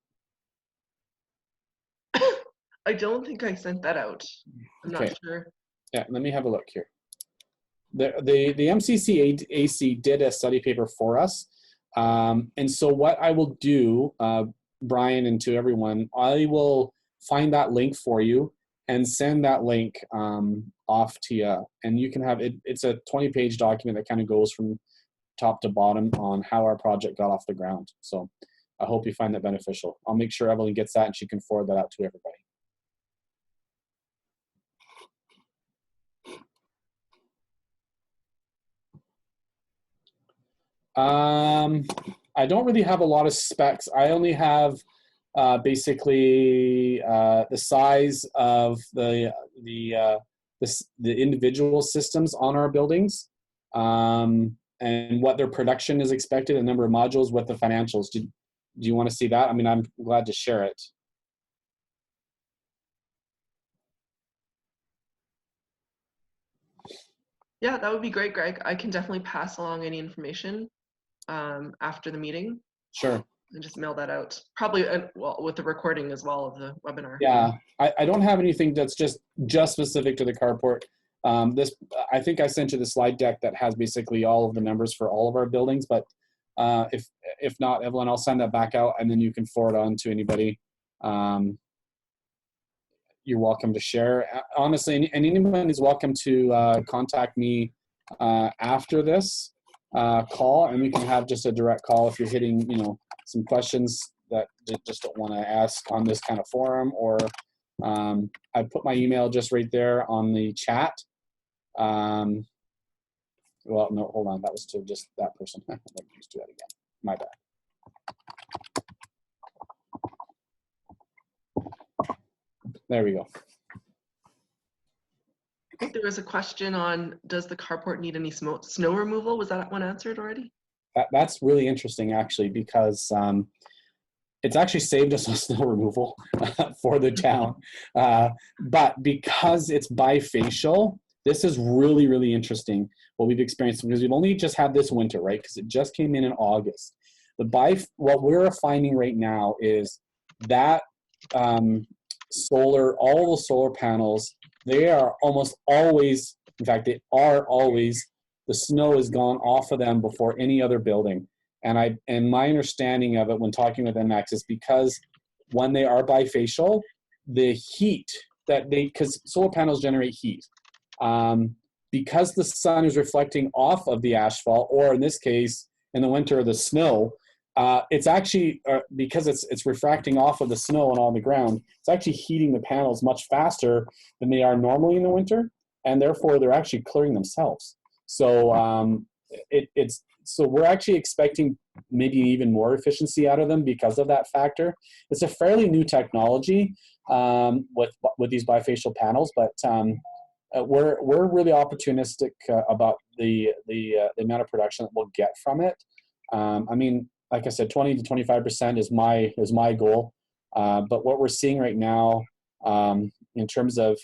I don't think I sent that out. I'm Okay. not sure. Yeah, let me have a look here. The MCCAC did a study paper for us. And so what I will do, Brian, and to everyone, I will find that link for you and send that link off to you. And you can have it. It's a 20-page document that kind of goes from top to bottom on how our project got off the ground. So I hope you find that beneficial. I'll make sure Evelyn gets that and she can forward that out to everybody. I don't really have a lot of specs. I only have basically the size of the individual systems on our buildings, and what their production is expected, the number of modules, what the financials. Do you want to see that? I mean, I'm glad to share it. Yeah, that would be great, Greg. I can definitely pass along any information after the meeting Sure. and just mail that out. Probably well, with the recording as well of the webinar. Yeah, I don't have anything that's just specific to the carport. I think I sent you the slide deck that has basically all of the numbers for all of our buildings, but if not, Evelyn, I'll send that back out and then you can forward on to anybody. You're welcome to share. Honestly, and anyone is welcome to contact me after this call, and we can have just a direct call if you're hitting, some questions that you just don't want to ask on this kind of forum, or I put my email just right there on the chat. Well, no, hold on. That was to just that person. Let me just do that again. My bad. There we go. I think there was a question on, does the carport need any snow removal? Was that one answered already? That's really interesting, actually, because it's actually saved us on snow removal for the town. But because it's bifacial, this is really, really interesting what we've experienced, because we've only just had this winter, right? Because it just came in August. What we're finding right now is that all the solar panels, they are almost always, in fact, they are always, the snow is gone off of them before any other building. And my understanding of it when talking with ENMAX is because when they are bifacial, the heat because solar panels generate heat. Because the sun is reflecting off of the asphalt, or in this case, in the winter, the snow, it's actually, because it's refracting off of the snow and on the ground, it's actually heating the panels much faster than they are normally in the winter, and therefore they're actually clearing themselves. So so we're actually expecting maybe even more efficiency out of them because of that factor. It's a fairly new technology with these bifacial panels, but we're really opportunistic about the amount of production that we'll get from it. I mean, like I said, 20 to 25% is my goal. But what we're seeing right now, in terms of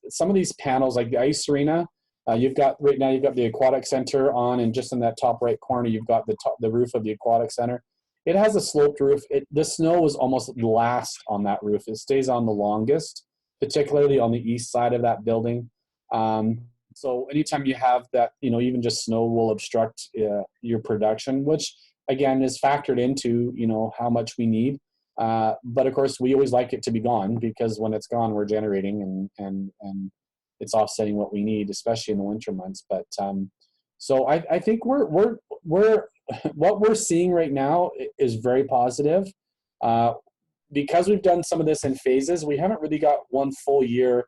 some of these panels, like the ice arena, you've got the aquatic center on, and just in that top right corner, you've got the roof of the aquatic center. It has a sloped roof. The snow is almost last on that roof. It stays on the longest, particularly on the east side of that building. So anytime you have that, even just snow will obstruct your production, which again is factored into, how much we need. But of course, we always like it to be gone, because when it's gone, we're generating and it's offsetting what we need, especially in the winter months. But so I think we're what we're seeing right now is very positive. Because we've done some of this in phases, we haven't really got one full year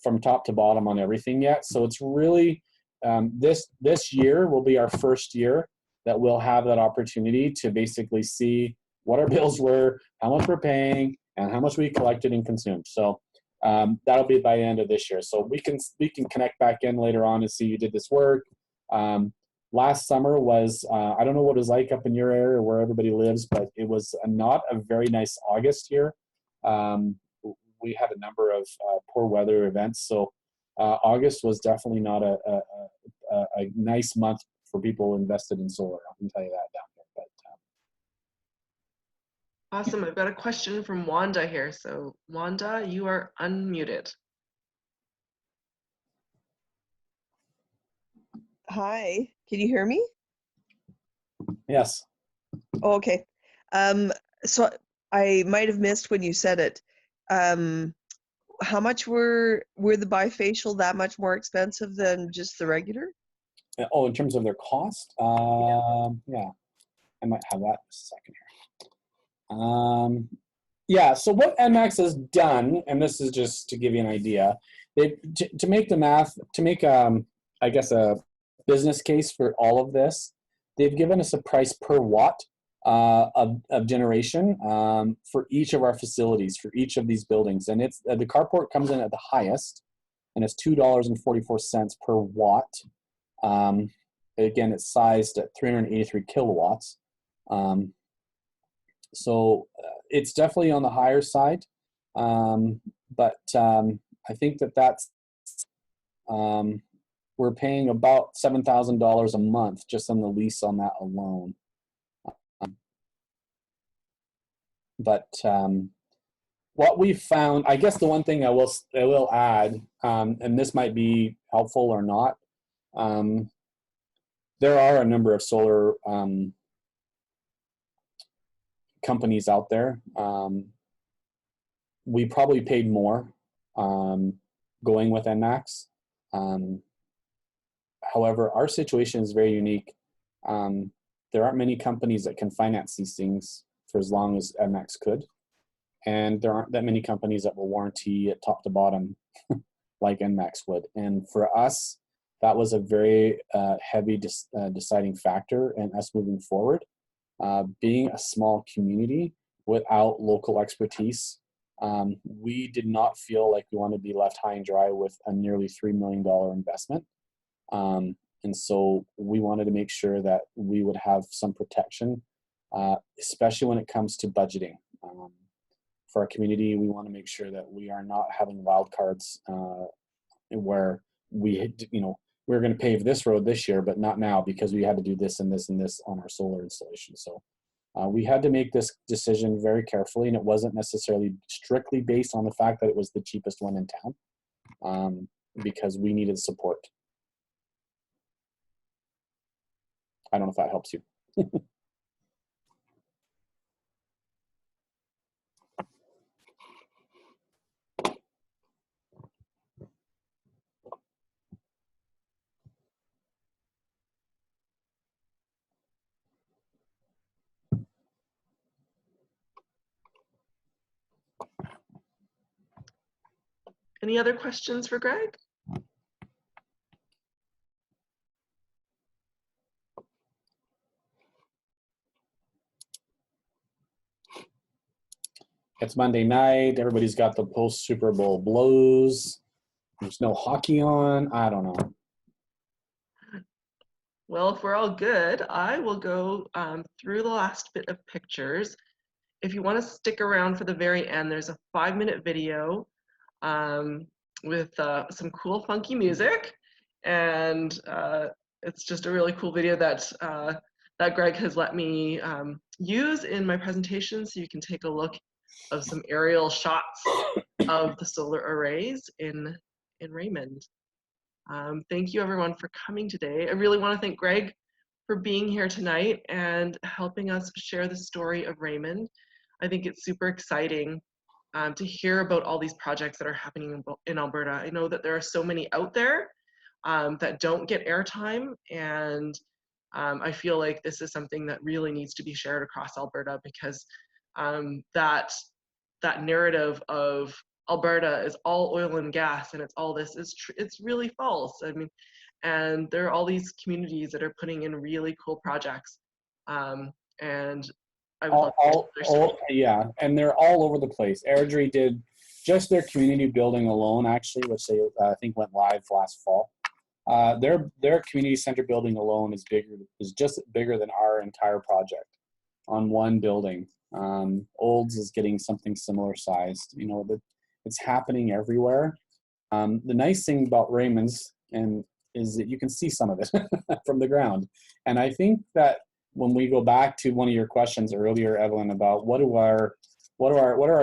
from top to bottom on everything yet. So it's really, this year will be our first year that we'll have that opportunity to basically see what our bills were, how much we're paying, and how much we collected and consumed. So That'll be by the end of this year. So we can connect back in later on and see you did this work. Last summer was, I don't know what it was like up in your area or where everybody lives, but it was not a very nice August here. We had a number of poor weather events. So August was definitely not a nice month for people invested in solar. I can tell you that down there. But Awesome. I've got a question from Wanda here. So Wanda, you are unmuted. Hi, can you hear me? yes. Oh, okay. So I might have missed when you said it. How much were the bifacial that much more expensive than just the regular? Oh, in terms of their cost? Yeah, I might have that in a second here. Yeah, so what ENMAX has done, and this is just to give you an idea, to make the math, to make, I guess, a business case for all of this, they've given us a price per watt of generation for each of our facilities, for each of these buildings. And it's the carport comes in at the highest, and it's $2.44 per watt. Again, it's sized at 383 kilowatts. So it's definitely on the higher side. But I think that's, we're paying about $7,000 a month just on the lease on that alone. But what we've found, I guess the one thing I will add, and this might be helpful or not, there are a number of solar companies out there. We probably paid more going with ENMAX. However, our situation is very unique. There aren't many companies that can finance these things for as long as ENMAX could. And there aren't that many companies that will warranty it top to bottom like ENMAX would. And for us, that was a very heavy deciding factor in us moving forward. Being a small community without local expertise, we did not feel like we wanted to be left high and dry with a nearly $3 million investment. And so we wanted to make sure that we would have some protection, especially when it comes to budgeting. For our community, we want to make sure that we are not having wild cards where we're going to pave this road this year, but not now because we had to do this and this and this on our solar installation. So we had to make this decision very carefully, and it wasn't necessarily strictly based on the fact that it was the cheapest one in town, because we needed support. I don't know if that helps you. Any other questions for Greg? It's Monday night. Everybody's got the post Super Bowl blues. There's no hockey on. I don't know. Well, if we're all good, I will go through the last bit of pictures. If you want to stick around for the very end, there's a 5-minute video with some cool funky music, and it's just a really cool video that that Greg has let me use in my presentation, so you can take a look of some aerial shots of the solar arrays in Raymond. Thank you everyone for coming today. I really want to thank Greg for being here tonight and helping us share the story of Raymond. I think it's super exciting to hear about all these projects that are happening in Alberta. I know that there are so many out there that don't get airtime, and I feel like this is something that really needs to be shared across Alberta, because that narrative of Alberta is all oil and gas and it's all this it's really false. I mean, and there are all these communities that are putting in really cool projects, and I would love to yeah, and they're all over the place. Airdrie did just their community building alone, actually, which they I think went live last fall. Their community center building alone is just bigger than our entire project on one building. Olds is getting something similar sized. You know, it's happening everywhere. The nice thing about Raymond's is that you can see some of it from the ground. And I think that when we go back to one of your questions earlier, Evelyn, about what do our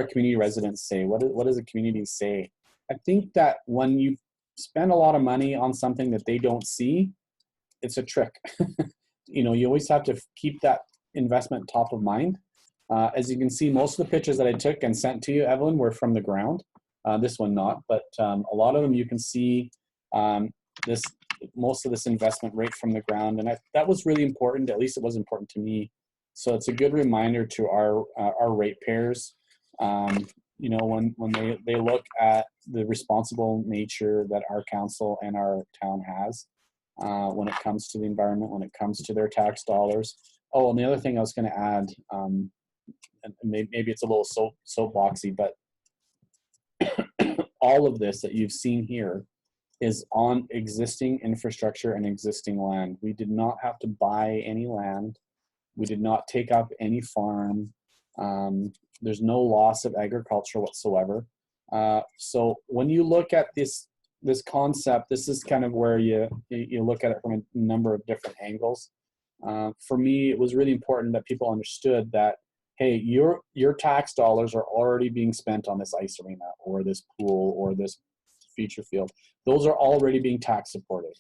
community residents say? What does the community say? I think that when you spend a lot of money on something that they don't see, it's a trick. You know, you always have to keep that investment top of mind. As you can see, most of the pictures that I took and sent to you, Evelyn, were from the ground. This one not, but a lot of them you can see most of this investment right from the ground, and that was really important. At least it was important to me. So it's a good reminder to our ratepayers. You know, when they look at the responsible nature that our council and our town has when it comes to the environment, when it comes to their tax dollars. Oh, and the other thing I was going to add, and maybe it's a little soapboxy, but all of this that you've seen here is on existing infrastructure and existing land. We did not have to buy any land. We did not take up any farm. There's no loss of agriculture whatsoever. So when you look at this concept, this is kind of where you look at it from a number of different angles. For me, it was really important that people understood that, hey, your tax dollars are already being spent on this ice arena or this pool or this feature field. Those are already being tax supported.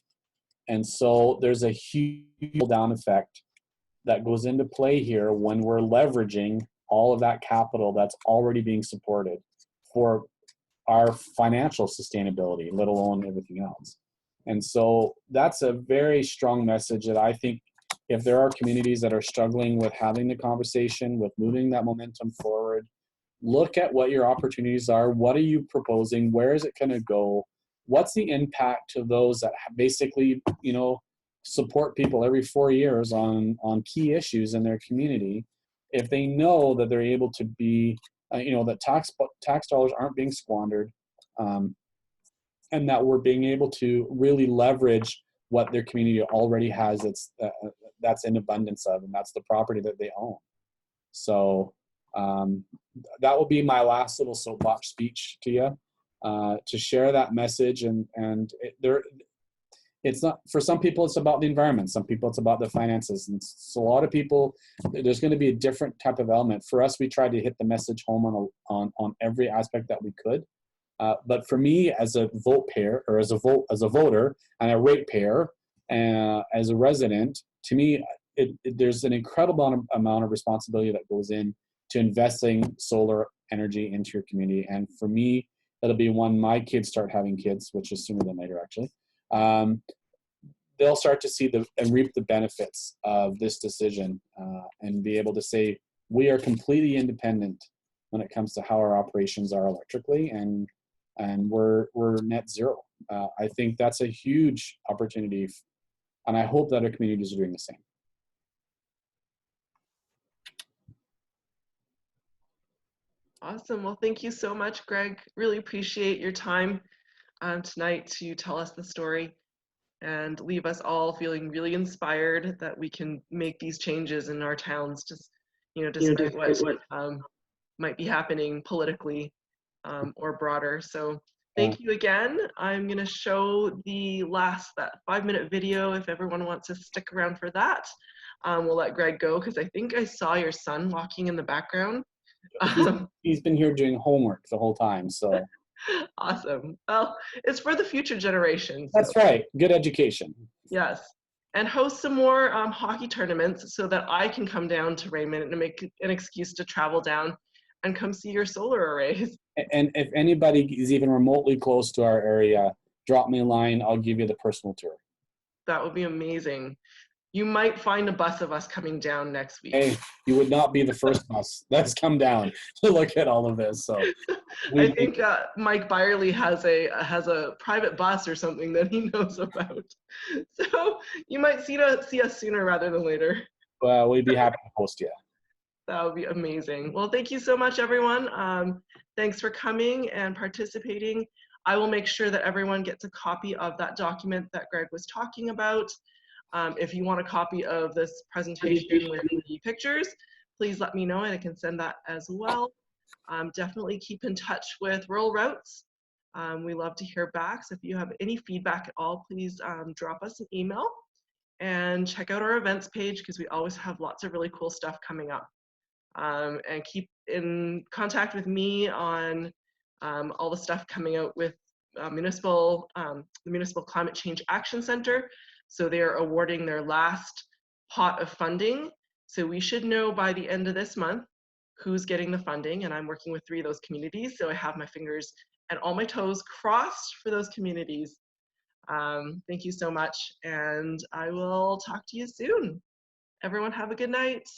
And so there's a huge down effect that goes into play here when we're leveraging all of that capital that's already being supported for our financial sustainability, let alone everything else. And so that's a very strong message that I think if there are communities that are struggling with having the conversation, with moving that momentum forward, look at what your opportunities are. What are you proposing? Where is it going to go? What's the impact to those that basically, you know, support people every 4 years on key issues in their community? If they know that they're able to be, you know, that tax dollars aren't being squandered, and that we're being able to really leverage what their community already has that's in abundance of, and that's the property that they own. So that will be my last little soapbox speech to you, to share that message. And it's not, for some people it's about the environment, some people it's about the finances, and so a lot of people, there's going to be a different type of element. For us, we tried to hit the message home on every aspect that we could. But for me, as a voter and a ratepayer, as a resident, to me, there's an incredible amount of responsibility that goes in to investing solar energy into your community. And for me, that'll be when my kids start having kids, which is sooner than later, actually. They'll start to see and reap the benefits of this decision, and be able to say, we are completely independent when it comes to how our operations are electrically, and we're net zero. I think that's a huge opportunity, and I hope that other communities are doing the same. Awesome. Well, thank you so much, Greg. Really appreciate your time tonight to tell us the story and leave us all feeling really inspired that we can make these changes in our towns, just, you know, despite what might be happening politically or broader. So thank you again. I'm going to show that 5-minute video if everyone wants to stick around for that. We'll let Greg go because I think I saw your son walking in the background. He's been here doing homework the whole time, so. Awesome. Well, it's for the future generations. That's right. Good education. Yes. And host some more hockey tournaments so that I can come down to Raymond and make an excuse to travel down and come see your solar arrays. And if anybody is even remotely close to our area, drop me a line. I'll give you the personal tour. That would be amazing. You might find a bus of us coming down next week. Hey, you would not be the first bus that's come down to look at all of this. So I think Mike Byerly has a private bus or something that he knows about. So you might see us sooner rather than later. Well, we'd be happy to host you. That would be amazing. Well, thank you so much, everyone. Thanks for coming and participating. I will make sure that everyone gets a copy of that document that Greg was talking about. If you want a copy of this presentation with the pictures, please let me know and I can send that as well. Definitely keep in touch with Rural Routes. We love to hear back. So if you have any feedback at all, please drop us an email and check out our events page because we always have lots of really cool stuff coming up. And keep in contact with me on all the stuff coming out with the Municipal Climate Change Action Center. So they are awarding their last pot of funding. So we should know by the end of this month who's getting the funding, and I'm working with 3 of those communities. So I have my fingers and all my toes crossed for those communities. Thank you so much, and I will talk to you soon. Everyone have a good night.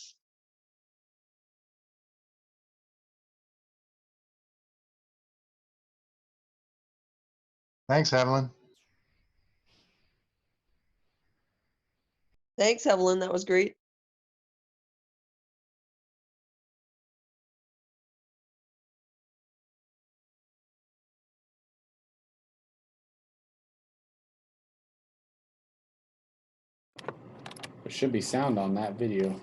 Thanks, Evelyn. Thanks, Evelyn. That was great. There should be sound on that video.